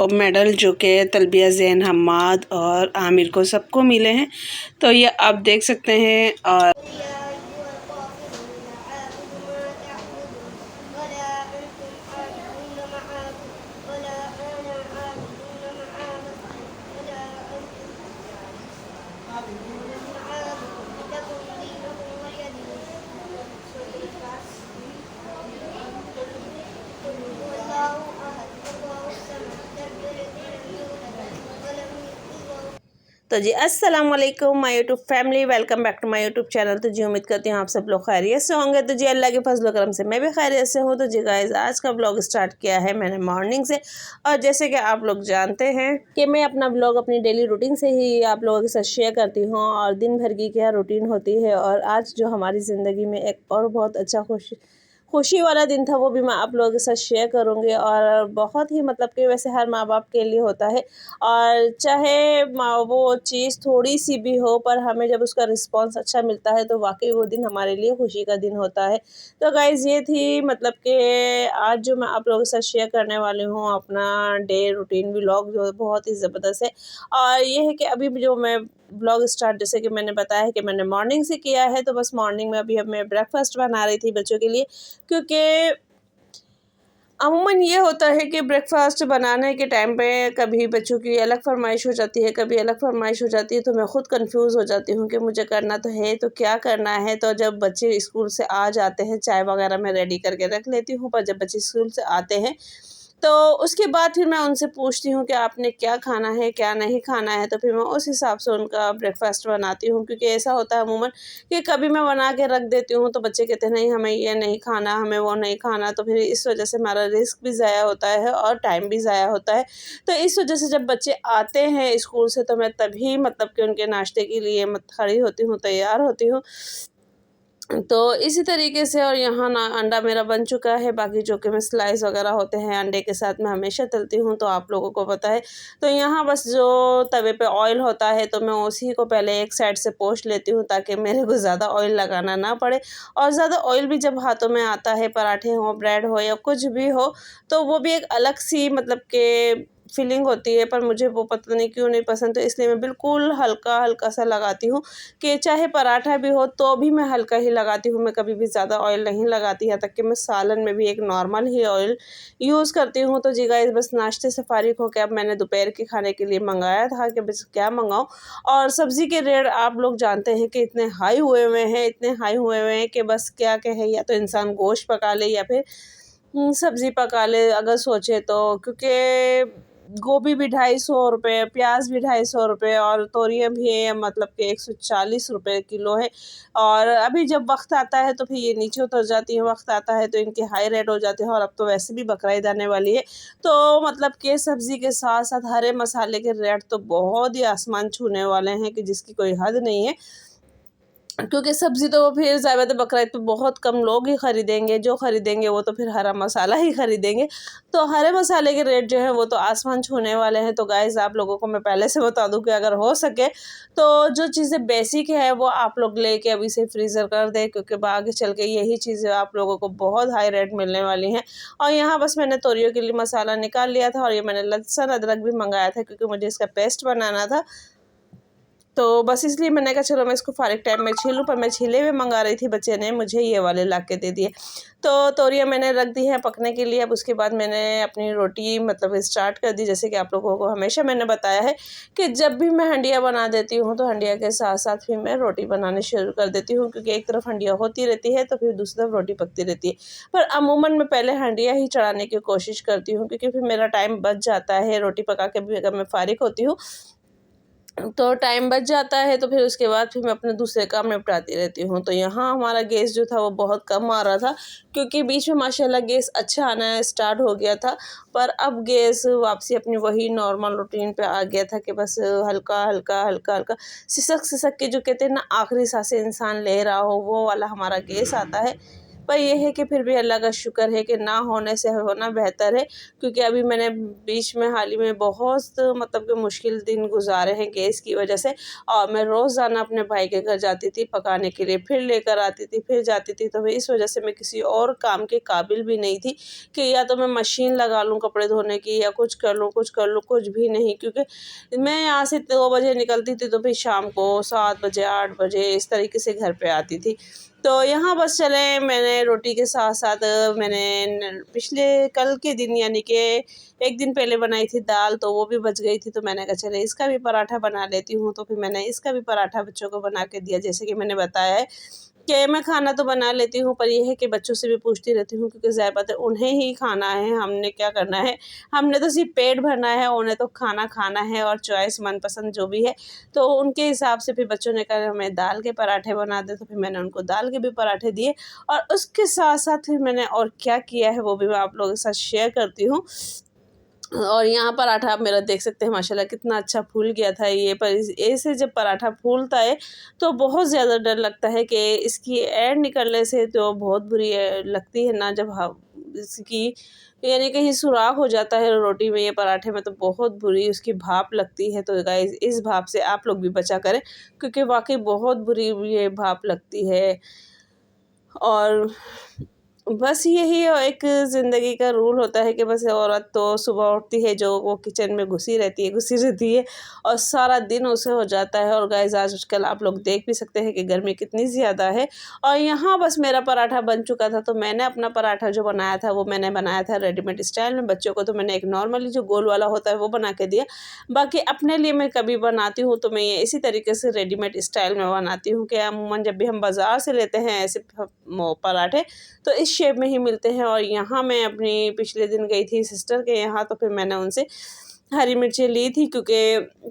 Medal जो कि तलबिया ज़ैन हम्माद और आमिर को सबको मिले हैं। तो ये आप देख सकते हैं। और तो जी अस्सलाम वालेकुम my YouTube family, welcome back to my YouTube channel. तो जी उम्मीद करती हूँ आप सब लोग खैरियत से होंगे। तो जी अल्लाह के फजल करम से मैं भी खैरियत से हूँ। तो जी गाइस आज का ब्लॉग स्टार्ट किया है मैंने मॉर्निंग से, और जैसे कि आप लोग जानते हैं कि मैं अपना ब्लॉग अपनी डेली रूटीन से ही आप लोगों के साथ शेयर करती हूँ, और दिन भर की क्या रूटीन होती है। और आज जो हमारी ज़िंदगी में एक और बहुत अच्छा खुशी वाला दिन था, वो भी मैं आप लोगों के साथ शेयर करूँगी। और बहुत ही मतलब कि वैसे हर माँ बाप के लिए होता है, और चाहे वो चीज़ थोड़ी सी भी हो, पर हमें जब उसका रिस्पांस अच्छा मिलता है तो वाकई वो दिन हमारे लिए खुशी का दिन होता है। तो गाइज़ ये थी मतलब कि आज जो मैं आप लोगों के साथ शेयर करने वाली हूँ अपना डे रूटीन व्लॉग, जो बहुत ही ज़बरदस्त है। और ये है कि अभी जो मैं ब्लॉग स्टार्ट, जैसे कि मैंने बताया है कि मैंने मॉर्निंग से किया है, तो बस मॉर्निंग में अभी अब मैं ब्रेकफास्ट बना रही थी बच्चों के लिए, क्योंकि अमूमन ये होता है कि ब्रेकफास्ट बनाने के टाइम पे कभी बच्चों की अलग फरमाइश हो जाती है, कभी अलग फरमाइश हो जाती है, तो मैं ख़ुद कंफ्यूज हो जाती हूँ कि मुझे करना तो है तो क्या करना है। तो जब बच्चे स्कूल से आ जाते हैं, चाय वगैरह मैं रेडी करके रख लेती हूँ, पर जब बच्चे स्कूल से आते हैं तो उसके बाद फिर मैं उनसे पूछती हूँ कि आपने क्या खाना है क्या नहीं खाना है, तो फिर मैं उस हिसाब से उनका ब्रेकफास्ट बनाती हूँ। क्योंकि ऐसा होता है अमूमन कि कभी मैं बना के रख देती हूँ तो बच्चे कहते हैं नहीं हमें ये नहीं खाना, हमें वो नहीं खाना, तो फिर इस वजह से हमारा रिस्क भी ज़ाया होता है और टाइम भी ज़ाया होता है। तो इस वजह से जब बच्चे आते हैं स्कूल से, तो मैं तभी मतलब कि उनके नाश्ते के लिए खड़ी होती हूँ, तैयार होती हूँ। तो इसी तरीके से, और यहाँ ना अंडा मेरा बन चुका है, बाकी जो कि मैं स्लाइस वगैरह होते हैं अंडे के साथ मैं हमेशा तलती हूँ, तो आप लोगों को पता है। तो यहाँ बस जो तवे पे ऑयल होता है तो मैं उसी को पहले एक साइड से पोंछ लेती हूँ, ताकि मेरे को ज़्यादा ऑयल लगाना ना पड़े। और ज़्यादा ऑयल भी जब हाथों में आता है, पराठे हो, ब्रेड हो या कुछ भी हो, तो वो भी एक अलग सी मतलब के फीलिंग होती है, पर मुझे वो पता नहीं क्यों नहीं पसंद। तो इसलिए मैं बिल्कुल हल्का हल्का सा लगाती हूँ, कि चाहे पराठा भी हो तो भी मैं हल्का ही लगाती हूँ। मैं कभी भी ज़्यादा ऑयल नहीं लगाती, यहाँ तक कि मैं सालन में भी एक नॉर्मल ही ऑयल यूज़ करती हूँ। तो जी गाइस बस नाश्ते से फारिग होकर अब मैंने दोपहर के खाने के लिए मंगाया था कि बस क्या मंगाऊँ। और सब्ज़ी के रेट आप लोग जानते हैं कि इतने हाई हुए हुए हैं, इतने हाई हुए हुए हैं कि बस क्या कहे, या तो इंसान गोश्त पका ले या फिर सब्ज़ी पका ले अगर सोचे तो। क्योंकि गोभी भी 250 रुपये, प्याज भी 250 रुपये, और तोरियाँ भी है मतलब कि 140 रुपये किलो है। और अभी जब वक्त आता है तो फिर ये नीचे उतर जाती है, वक्त आता है तो इनके हाई रेट हो जाते हैं। और अब तो वैसे भी बकरीद आने वाली है, तो मतलब कि सब्ज़ी के साथ साथ हरे मसाले के रेट तो बहुत ही आसमान छूने वाले हैं कि जिसकी कोई हद नहीं है। क्योंकि सब्ज़ी तो फिर ज़्यादातर बकरीद पे बहुत कम लोग ही ख़रीदेंगे, जो ख़रीदेंगे वो तो फिर हरा मसाला ही ख़रीदेंगे। तो हरे मसाले के रेट जो है वो तो आसमान छूने वाले हैं। तो गाइज़ आप लोगों को मैं पहले से बता दूं कि अगर हो सके तो जो चीज़ें बेसिक है वो आप लोग लेके अभी से फ्रीज़र कर दें, क्योंकि आगे चल के यही चीज़ें आप लोगों को बहुत हाई रेट मिलने वाली हैं। और यहाँ बस मैंने तोरियों के लिए मसाला निकाल लिया था, और ये मैंने लहसुन अदरक भी मंगाया था क्योंकि मुझे इसका पेस्ट बनाना था। तो बस इसलिए मैंने कहा चलो मैं इसको फारिग टाइम में छील लूँ, पर मैं छीले हुए मंगा रही थी, बच्चे ने मुझे ये वाले ला के दे दिए। तो तोरियाँ मैंने रख दी हैं पकने के लिए। अब उसके बाद मैंने अपनी रोटी मतलब स्टार्ट कर दी। जैसे कि आप लोगों को हमेशा मैंने बताया है कि जब भी मैं हंडिया बना देती हूँ तो हंडिया के साथ साथ फिर मैं रोटी बनानी शुरू कर देती हूँ, क्योंकि एक तरफ हंडिया होती रहती है तो फिर दूसरी तरफ रोटी पकती रहती है। पर अमूमन मैं पहले हंडिया ही चढ़ाने की कोशिश करती हूँ, क्योंकि फिर मेरा टाइम बच जाता है। रोटी पका के भी अगर मैं फारिग होती हूँ तो टाइम बच जाता है, तो फिर उसके बाद फिर मैं अपने दूसरे काम निपटाती रहती हूँ। तो यहाँ हमारा गैस जो था वो बहुत कम आ रहा था, क्योंकि बीच में माशाल्लाह गैस अच्छा आना स्टार्ट हो गया था। पर अब गैस वापसी अपनी वही नॉर्मल रूटीन पे आ गया था कि बस हल्का हल्का हल्का हल्का सिसक सिसक के, जो कहते हैं ना आखिरी सांसें इंसान ले रहा हो, वो वाला हमारा गैस आता है। पर यह है कि फिर भी अल्लाह का शुक्र है कि ना होने से होना बेहतर है, क्योंकि अभी मैंने बीच में हाल ही में बहुत मतलब कि मुश्किल दिन गुजारे हैं गैस की वजह से। और मैं रोज़ाना अपने भाई के घर जाती थी पकाने के लिए, फिर लेकर आती थी, फिर जाती थी, तो इस वजह से मैं किसी और काम के काबिल भी नहीं थी कि या तो मैं मशीन लगा लूँ कपड़े धोने की या कुछ कर लूँ, कुछ भी नहीं। क्योंकि मैं यहाँ से 2 बजे निकलती थी तो फिर शाम को 7 बजे 8 बजे इस तरीके से घर पे आती थी। तो यहाँ बस चले, मैंने रोटी के साथ साथ मैंने पिछले कल के दिन यानी कि 1 दिन पहले बनाई थी दाल, तो वो भी बच गई थी, तो मैंने कहा चले इसका भी पराठा बना लेती हूँ। तो फिर मैंने इसका भी पराठा बच्चों को बना के दिया। जैसे कि मैंने बताया है कि मैं खाना तो बना लेती हूँ, पर ये है कि बच्चों से भी पूछती रहती हूँ, क्योंकि ज़ाहिर बात है उन्हें ही खाना है, हमने क्या करना है, हमने तो सिर्फ पेट भरना है, उन्हें तो खाना खाना है और चॉइस मनपसंद जो भी है। तो उनके हिसाब से फिर बच्चों ने कहा हमें दाल के पराठे बना दे, तो फिर मैंने उनको दाल के भी पराठे दिए। और उसके साथ साथ फिर मैंने और क्या किया है वो भी मैं आप लोगों के साथ शेयर करती हूँ। और यहाँ पराठा आप मेरा देख सकते हैं माशाल्लाह कितना अच्छा फूल गया था ये। पर ऐसे जब पराठा फूलता है तो बहुत ज़्यादा डर लगता है कि इसकी एयर निकलने से तो बहुत बुरी लगती है ना, जब इसकी यानी कहीं सुराख हो जाता है रोटी में या पराठे में तो बहुत बुरी उसकी भाप लगती है। तो गाइस इस भाप से आप लोग भी बचा करें, क्योंकि वाकई बहुत बुरी ये भाप लगती है। और बस यही एक ज़िंदगी का रूल होता है कि बस औरत तो सुबह उठती है जो वो किचन में घुसी रहती है और सारा दिन उसे हो जाता है। और गाइस आजकल आप लोग देख भी सकते हैं कि गर्मी कितनी ज़्यादा है। और यहाँ बस मेरा पराठा बन चुका था, तो मैंने अपना पराठा जो बनाया था वो मैंने बनाया था रेडीमेड स्टाइल में। बच्चों को तो मैंने एक नॉर्मली जो गोल वाला होता है वो बना के दिया। बाकी अपने लिए मैं कभी बनाती हूँ तो मैं ये इसी तरीके से रेडीमेड स्टाइल में बनाती हूँ कि अमूमन जब भी हम बाज़ार से लेते हैं ऐसे पराठे तो इस शेप में ही मिलते हैं। और यहाँ मैं अपनी पिछले दिन गई थी सिस्टर के यहाँ, तो फिर मैंने उनसे हरी मिर्चें ली थी, क्योंकि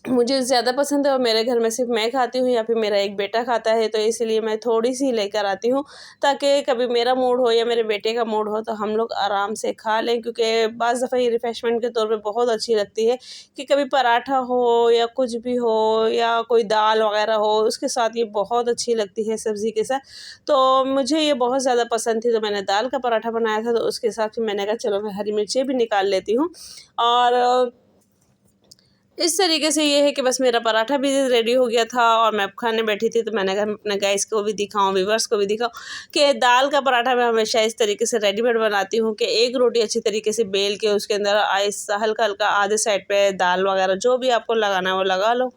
मुझे ज़्यादा पसंद है और मेरे घर में सिर्फ मैं खाती हूँ या फिर मेरा एक बेटा खाता है, तो इसलिए मैं थोड़ी सी लेकर आती हूँ ताकि कभी मेरा मूड हो या मेरे बेटे का मूड हो तो हम लोग आराम से खा लें। क्योंकि बाज़ दफ़ा ये रिफ़्रेशमेंट के तौर पे बहुत अच्छी लगती है कि कभी पराठा हो या कुछ भी हो या कोई दाल वगैरह हो उसके साथ ये बहुत अच्छी लगती है सब्ज़ी के साथ। तो मुझे ये बहुत ज़्यादा पसंद थी, तो मैंने दाल का पराठा बनाया था, तो उसके साथ फिर मैंने कहा चलो मैं हरी मिर्चें भी निकाल लेती हूँ। और इस तरीके से ये है कि बस मेरा पराठा भी रेडी हो गया था और मैं अब खाने बैठी थी, तो मैंने कहा मैं अपने गाइस को भी दिखाऊं, व्यूअर्स को भी दिखाऊं कि दाल का पराठा मैं हमेशा इस तरीके से रेडीमेड बनाती हूं कि एक रोटी अच्छी तरीके से बेल के उसके अंदर आहिस्ता हल्का हल्का आधे साइड पे दाल वगैरह जो भी आपको लगाना है वो लगा लो।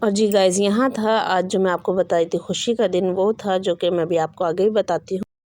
और जी गाइस यहाँ था आज जो मैं आपको बताई थी खुशी का दिन, वो था जो कि मैं भी आपको आगे ही बताती हूँ।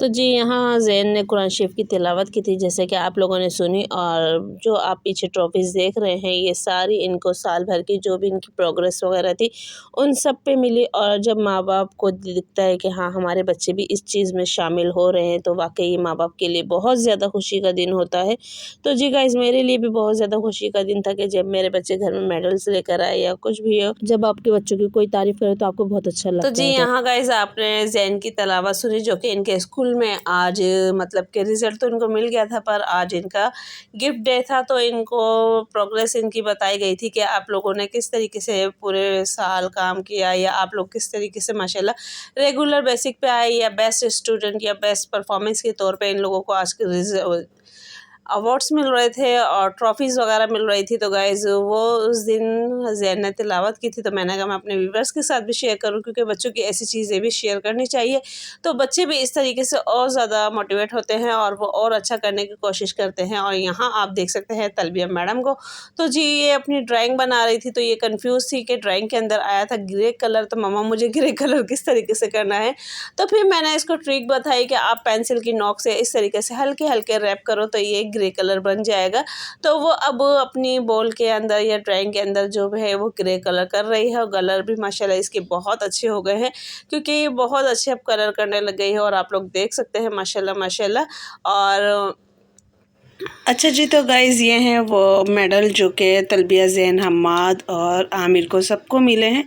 तो जी यहाँ ज़ैन ने कुरान शरीफ की तिलावत की थी जैसे कि आप लोगों ने सुनी। और जो आप पीछे ट्रॉफीज़ देख रहे हैं ये सारी इनको साल भर की जो भी इनकी प्रोग्रेस वगैरह थी उन सब पे मिली। और जब माँ बाप को दिखता है कि हाँ हमारे बच्चे भी इस चीज़ में शामिल हो रहे हैं तो वाकई ये माँ बाप के लिए बहुत ज़्यादा खुशी का दिन होता है। तो जी गाइस मेरे लिए भी बहुत ज़्यादा खुशी का दिन था कि जब मेरे बच्चे घर में मेडल्स लेकर आए या कुछ भी हो, जब आपके बच्चों की कोई तारीफ़ करे तो आपको बहुत अच्छा लगता है। तो जी यहाँ गाइस आपने ज़ैन की तिलावत सुनी जो कि इनके स्कूल में आज मतलब कि रिज़ल्ट तो इनको मिल गया था, पर आज इनका गिफ्ट डे था, तो इनको प्रोग्रेस इनकी बताई गई थी कि आप लोगों ने किस तरीके से पूरे साल काम किया या आप लोग किस तरीके से माशाल्लाह रेगुलर बेसिक पे आए या बेस्ट स्टूडेंट या बेस्ट परफॉर्मेंस के तौर पे इन लोगों को आज के अवार्ड्स मिल रहे थे और ट्रॉफीज़ वगैरह मिल रही थी। तो गाइज़ वो उस दिन ज़ैन ने तिलावत की थी, तो मैंने कहा मैं अपने व्यूअर्स के साथ भी शेयर करूं, क्योंकि बच्चों की ऐसी चीज़ें भी शेयर करनी चाहिए तो बच्चे भी इस तरीके से और ज़्यादा मोटिवेट होते हैं और वो और अच्छा करने की कोशिश करते हैं। और यहाँ आप देख सकते हैं तलबिया मैडम को, तो जी ये अपनी ड्राइंग बना रही थी, तो ये कन्फ्यूज़ थी कि ड्राइंग के अंदर आया था ग्रे कलर, तो मम्मा मुझे ग्रे कलर किस तरीके से करना है। तो फिर मैंने इसको ट्रिक बताई कि आप पेंसिल की नोक से इस तरीके से हल्के हल्के रैप करो तो ये ग्रे कलर बन जाएगा। तो वो अब अपनी बॉल के अंदर या ड्राइंग के अंदर जो भी है वो ग्रे कलर कर रही है और कलर भी माशाल्लाह इसके बहुत अच्छे हो गए हैं, क्योंकि ये बहुत अच्छे अब कलर करने लग गई है और आप लोग देख सकते हैं माशाल्लाह माशाल्लाह। और अच्छा जी तो गाइज़ ये हैं वो मेडल जो कि तलबिया ज़ैन हम्माद और आमिर को सबको मिले हैं,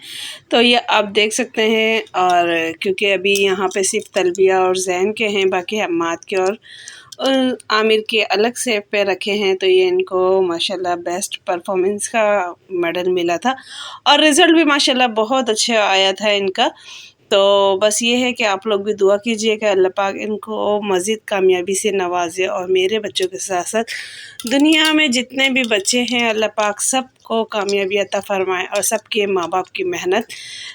तो ये आप देख सकते हैं। और क्योंकि अभी यहाँ पे सिर्फ तलबिया और ज़ैन के हैं, बाकी हम्माद के और आमिर के अलग से पे रखे हैं, तो ये इनको माशाल्लाह बेस्ट परफॉर्मेंस का मेडल मिला था और रिज़ल्ट भी माशाल्लाह बहुत अच्छा आया था इनका। तो बस ये है कि आप लोग भी दुआ कीजिएगा अल्लाह पाक इनको मज़ीद कामयाबी से नवाज़े और मेरे बच्चों के साथ-साथ दुनिया में जितने भी बच्चे हैं अल्लाह पाक सबको कामयाबी अता फ़रमाए और सबके माँ-बाप की मेहनत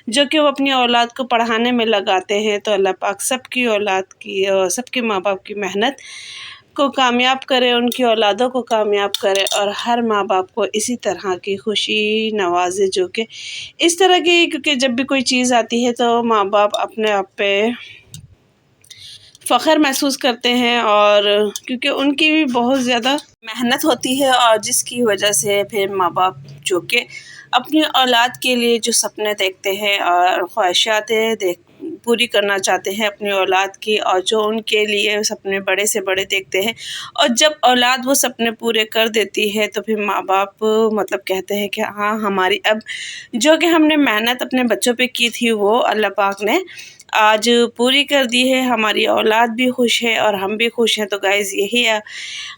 जो कि वो अपनी औलाद को पढ़ाने में लगाते हैं, तो अल्लाह पाक सबकी औलाद की और सबके माँ-बाप की मेहनत को कामयाब करे, उनकी औलादों को कामयाब करे और हर माँ-बाप को इसी तरह की खुशी नवाज़े जो कि इस तरह की, क्योंकि जब भी कोई चीज़ आती है तो माँ-बाप अपने आप पे फ़ख्र महसूस करते हैं और क्योंकि उनकी भी बहुत ज़्यादा मेहनत होती है और जिसकी वजह से फिर माँ-बाप जो कि अपनी औलाद के लिए जो सपने देखते हैं और ख्वाहिशातें पूरी करना चाहते हैं अपनी औलाद की और जो उनके लिए सपने बड़े से बड़े देखते हैं और जब औलाद वो सपने पूरे कर देती है तो फिर माँ-बाप मतलब कहते हैं कि हाँ हमारी अब जो कि हमने मेहनत अपने बच्चों पे की थी वो अल्लाह पाक ने आज पूरी कर दी है, हमारी औलाद भी खुश है और हम भी खुश हैं। तो गाइज़ यही है,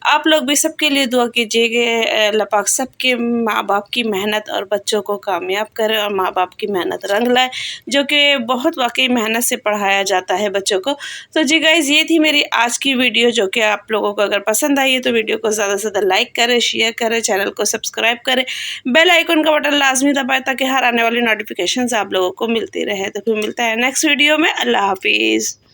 आप लोग भी सबके लिए दुआ कीजिएगा अल्लाह पाक सबके माँ-बाप की मेहनत और बच्चों को कामयाब करे और माँ-बाप की मेहनत रंग लाए, जो कि बहुत वाक़ई मेहनत से पढ़ाया जाता है बच्चों को। तो जी गाइज़ ये थी मेरी आज की वीडियो, जो कि आप लोगों को अगर पसंद आई है तो वीडियो को ज़्यादा से ज़्यादा लाइक करें, शेयर करें, चैनल को सब्सक्राइब करें, बेल आइकन का बटन लाज़मी दबाएँ ताकि हर आने वाली नोटिफिकेशंस आप लोगों को मिलती रहे। तो फिर मिलता है नेक्स्ट वीडियो में। अल्लाह हाफ़िज़।